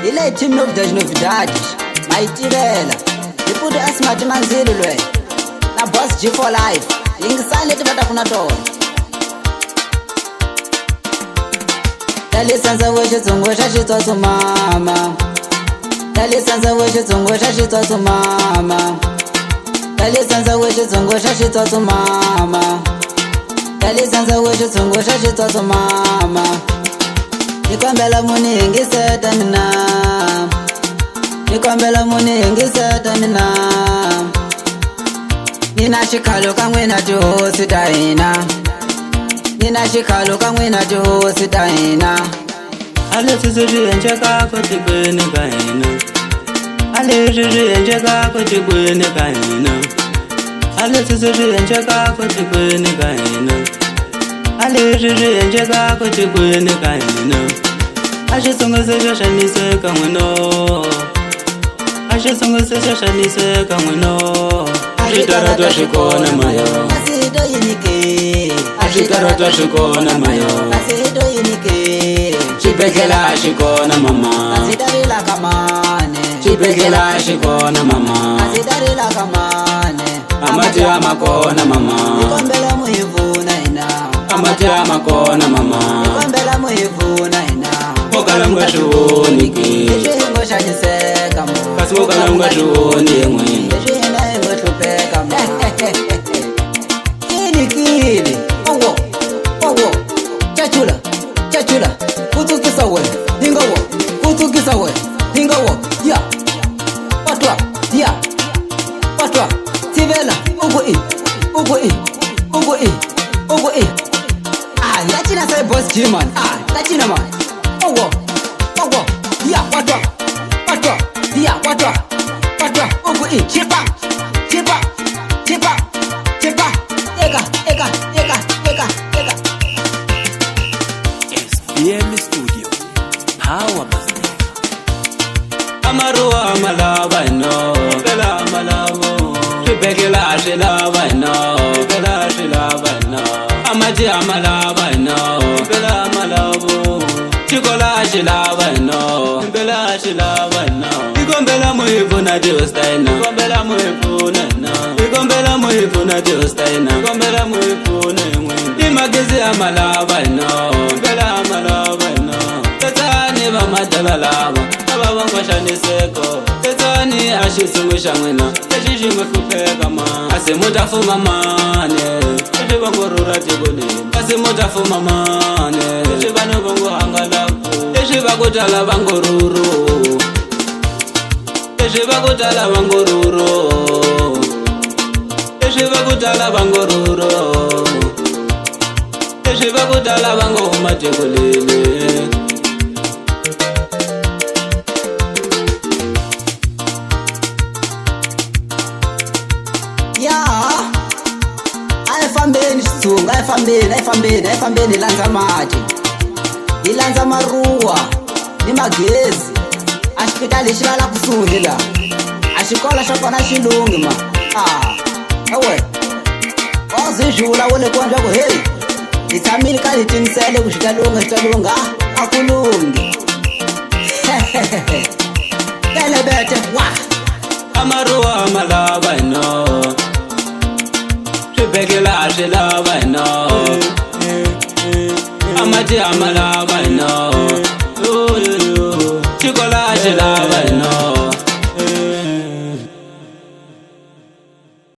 Ile team novidades, maitirela. Ipudo asmart manzilo lwe. Na boss G for life. Ingisale tibatafuna tona. Dalisanza weshe tsongo shashitsotso mama. Dalisanza weshe tsongo shashitsotso mama. Dalisanza weshe tsongo shashitsotso mama. Dalisanza weshe tsongo shashitsotso mama. Nikombela muni ingiseta mina. Nikombela muni ingiseta mina. Nina shikalo kamwe na josi taina. Nina shikalo kamwe na josi taina. Ale tuzuri enjeka koti bwene kaina. Ale tuzuri enjeka koti bwene kaina. Ale tuzuri enjeka koti bwene kaina. Ale tuzuri enjeka koti bwene kaina. Ashe songo se shanise kamweno. Ashe songo se shanise kamweno. Ashitara twashikona mayo. Asido yinike. Ashitara twashikona mayo. Asido yinike. Chipekela ashikona mama. Asidarila kamane. Chipekela ashikona mama. Asidarila kamane. Amati amakona mama. Nikombela muhivuna ina. Amati amakona mama. Nikombela muhivuna ina. Okala mgashuoniki. Eshingo shanyiseka mo. Kasi okala mgashuoniki. Eshina ingo tupeka mo. Kili. Owo. Chachula. Kutukisa we. Hingawo. Kutukisa we. Hingawo. Ya. Patwa. Tivela. Ugo i. Lachina say boss G man. Lachina man. Owo. Ya. Patwa. Ya. Patwa. Ugo i. Chipa. Ega. SBM Studio. Power Master. Amaruwa amalaba no. Bela amalabo. Chipekela ashilaba no. Bela ashilaba no. Amati amalaba no. Bela amalabo. Chikola ashilaba no. Bela ashilaba no. Ikombela muhivuna diostayna. Ikombela muhivuna na. Ikombela muhivuna diostayna. Ikombela muhivuna mwe. Imagizi amalaba no. Bela amalaba no. Tetani bamadala laba. Baba ngwashaniseko. Tetani ashisungusha mwena. Eshishingwe kupeka ma. Asimutafuma mane. Eshibangorura tigoni. Asimutafuma mane. Eshibano bongo hangalaku. Eshibakutala bangoruru. Eshibakutala bango mategolele. Ya. Ayifambeni Xitsonga, ayifambeni landza mati. Ilandza maruwa ni magezi. Axipitali xi lala kusuhi la. Axikola xa kona xilungi ma. Ewe. Wazijula wole konja ku hey. Itsamile ka litinisele ku xitalunga. Akulungi. Kelebete wa. Amaruwa amalaba no. Chipekela ashilaba no. Amati amalaba no. Chikola ashilaba no.